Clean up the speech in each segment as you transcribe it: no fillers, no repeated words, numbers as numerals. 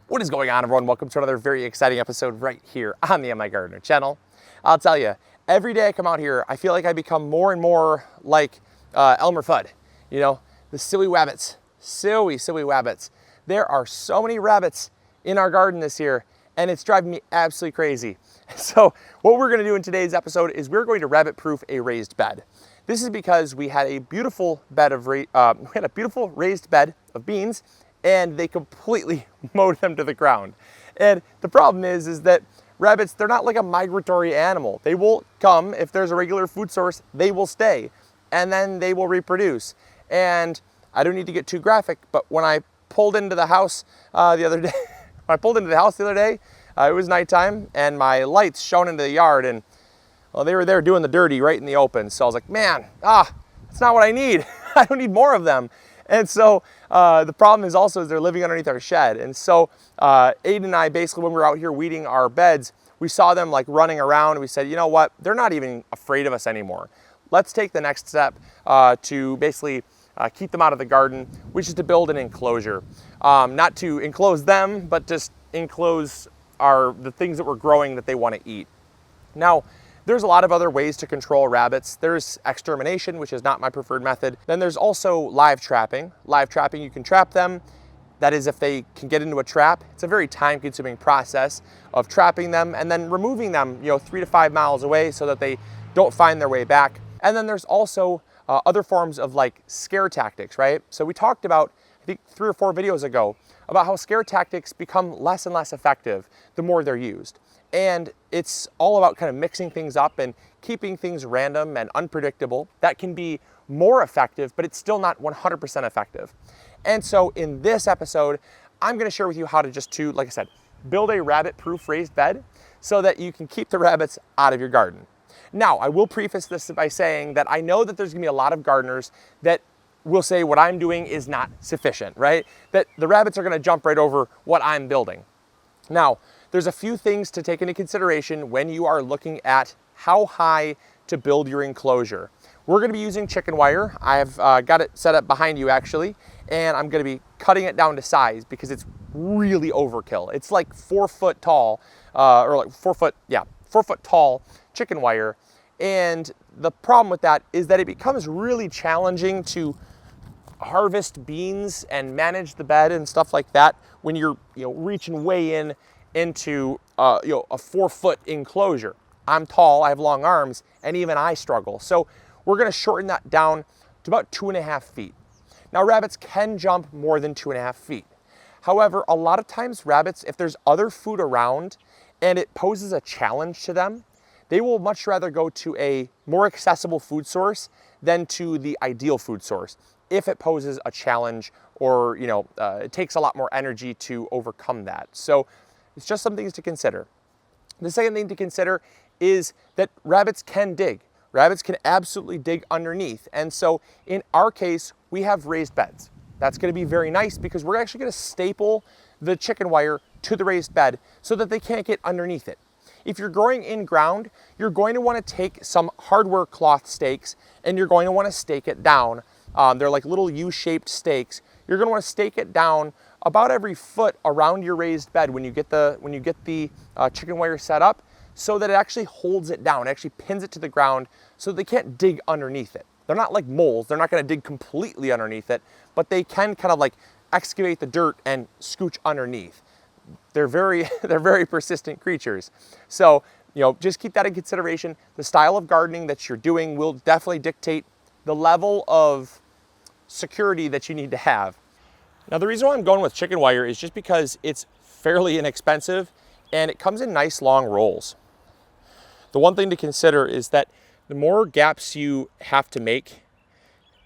What is going on, everyone? Welcome to another very exciting episode right here on the MIgardener channel. I'll tell you, every day I come out here, I feel like I become more and more like Elmer Fudd. You know, the Siwwy Wabbits. Siwwy Wabbits. There are so many rabbits in our garden this year, and it's driving me absolutely crazy. So what we're going to do in today's episode is we're going to rabbit-proof a raised bed. This is because we had a beautiful raised bed of beans, and they completely mowed them to the ground. And the problem is that rabbits, they're not like a migratory animal. They will come, if there's a regular food source, they will stay, and then they will reproduce. And I don't need to get too graphic, but when I pulled into the house the other day, it was nighttime, and my lights shone into the yard, and well, they were there doing the dirty right in the open. So I was like, man, that's not what I need. I don't need more of them. And so the problem is also they're living underneath our shed. And so Aiden and I, basically when we were out here weeding our beds, we saw them like running around, and we said, you know what, they're not even afraid of us anymore. Let's take the next step to basically keep them out of the garden, which is to build an enclosure. Not to enclose them, but just enclose the things that we're growing that they want to eat. Now, there's a lot of other ways to control rabbits. There's extermination, which is not my preferred method. Then there's also live trapping. Live trapping, you can trap them. That is, if they can get into a trap. It's a very time-consuming process of trapping them and then removing them, 3 to 5 miles away so that they don't find their way back. And then there's also other forms of like scare tactics, right? So we talked about, I think 3 or 4 videos ago, about how scare tactics become less and less effective the more they're used. And it's all about kind of mixing things up and keeping things random and unpredictable. That can be more effective, but it's still not 100% effective. And so in this episode, I'm going to share with you how to like I said, build a rabbit-proof raised bed so that you can keep the rabbits out of your garden. Now, I will preface this by saying that I know that there's going to be a lot of gardeners that will say what I'm doing is not sufficient, right? That the rabbits are going to jump right over what I'm building. Now, there's a few things to take into consideration when you are looking at how high to build your enclosure. We're going to be using chicken wire. I've got it set up behind you actually, and I'm going to be cutting it down to size because it's really overkill. It's like 4 foot tall, 4 foot tall chicken wire. And the problem with that is that it becomes really challenging to harvest beans and manage the bed and stuff like that when you're reaching way into a 4 foot enclosure. I'm tall, I have long arms, and even I struggle. So we're going to shorten that down to about 2.5 feet. Now, rabbits can jump more than 2.5 feet. However, a lot of times rabbits, if there's other food around and it poses a challenge to them, they will much rather go to a more accessible food source than to the ideal food source if it poses a challenge or it takes a lot more energy to overcome that. So it's just some things to consider. The second thing to consider is that rabbits can dig. Rabbits can absolutely dig underneath. And so in our case, we have raised beds. That's going to be very nice because we're actually going to staple the chicken wire to the raised bed so that they can't get underneath it. If you're growing in ground, you're going to want to take some hardware cloth stakes and you're going to want to stake it down. They're like little U-shaped stakes. You're going to want to stake it down about every foot around your raised bed when you get the chicken wire set up, so that it actually holds it down, it actually pins it to the ground so they can't dig underneath it. They're not like moles, they're not going to dig completely underneath it, but they can kind of like excavate the dirt and scooch underneath. They're very persistent creatures. So, just keep that in consideration. The style of gardening that you're doing will definitely dictate the level of security that you need to have. Now, the reason why I'm going with chicken wire is just because it's fairly inexpensive and it comes in nice long rolls. The one thing to consider is that the more gaps you have to make,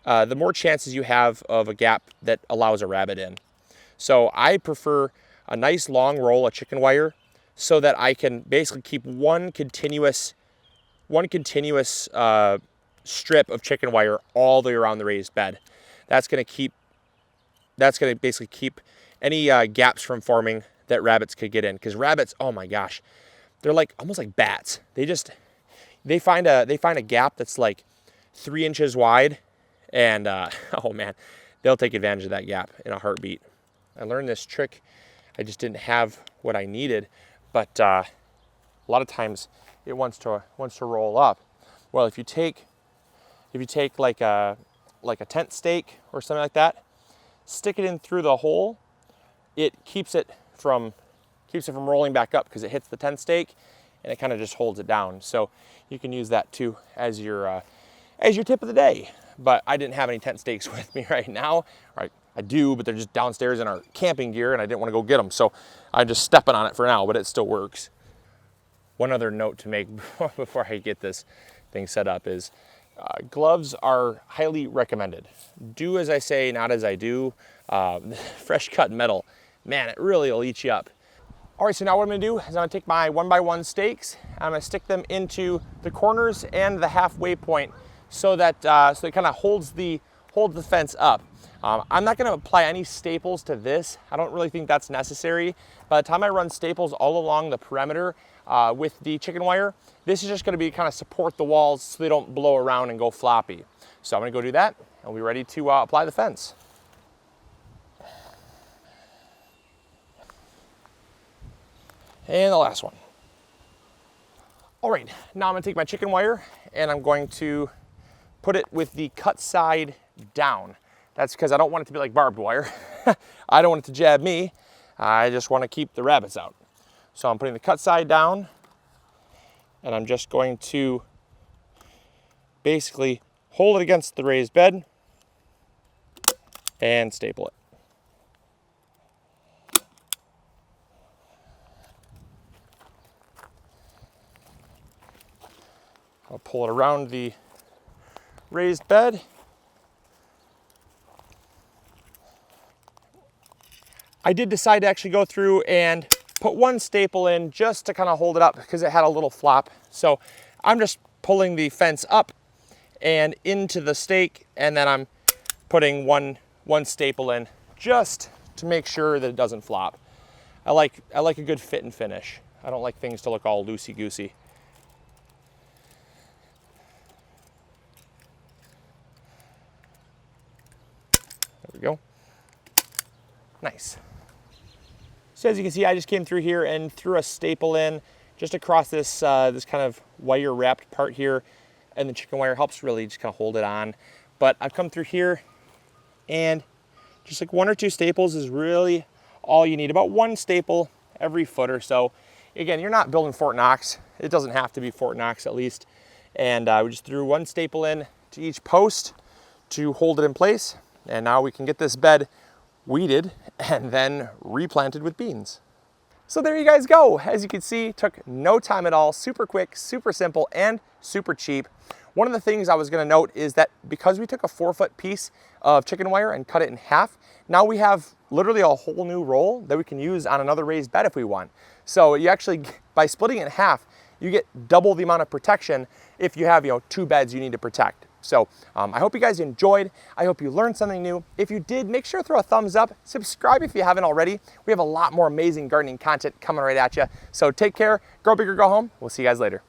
the more chances you have of a gap that allows a rabbit in. So I prefer a nice long roll of chicken wire so that I can basically keep one continuous strip of chicken wire all the way around the raised bed. That's going to basically keep any gaps from forming that rabbits could get in. Because rabbits, oh my gosh, they're like almost like bats. They find a gap that's like 3 inches wide, and oh man, they'll take advantage of that gap in a heartbeat. I learned this trick. I just didn't have what I needed. But a lot of times it wants to roll up. Well, if you take like a tent stake or something like that, stick it in through the hole, it keeps it from rolling back up because it hits the tent stake and it kind of just holds it down. So you can use that too as your tip of the day. But I didn't have any tent stakes with me right now. I do, but they're just downstairs in our camping gear and I didn't want to go get them. So I'm just stepping on it for now, but it still works. One other note to make before I get this thing set up is gloves are highly recommended. Do as I say, not as I do. Fresh cut metal, man, it really will eat you up. All right, so now what I'm gonna do is I'm gonna take my 1x1 stakes, and I'm gonna stick them into the corners and the halfway point so that it kind of holds the fence up. I'm not gonna apply any staples to this. I don't really think that's necessary. By the time I run staples all along the perimeter with the chicken wire, this is just gonna be kind of support the walls so they don't blow around and go floppy. So I'm gonna go do that, and we'll be ready to apply the fence. And the last one. All right, now I'm gonna take my chicken wire and I'm going to put it with the cut side down. That's because I don't want it to be like barbed wire. I don't want it to jab me. I just want to keep the rabbits out. So I'm putting the cut side down and I'm just going to basically hold it against the raised bed and staple it. I'll pull it around the raised bed. I did decide to actually go through and put one staple in just to kind of hold it up because it had a little flop. So I'm just pulling the fence up and into the stake, and then I'm putting one staple in just to make sure that it doesn't flop. I like a good fit and finish. I don't like things to look all loosey-goosey. There we go. Nice. So as you can see, I just came through here and threw a staple in just across this this kind of wire wrapped part here, and the chicken wire helps really just kind of hold it on. But I've come through here and just like 1 or 2 staples is really all you need. About 1 staple every foot or so. Again, you're not building Fort Knox. It doesn't have to be Fort Knox at least. And we just threw 1 staple in to each post to hold it in place. And now we can get this bed weeded and then replanted with beans. So there you guys go. As you can see, took no time at all, super quick, super simple, and super cheap. One of the things I was gonna note is that because we took a 4-foot piece of chicken wire and cut it in half, now we have literally a whole new roll that we can use on another raised bed if we want. So you actually, by splitting it in half, you get double the amount of protection if you have 2 beds you need to protect. So I hope you guys enjoyed. I hope you learned something new. If you did, make sure to throw a thumbs up. Subscribe if you haven't already. We have a lot more amazing gardening content coming right at you. So take care, grow big or go home. We'll see you guys later.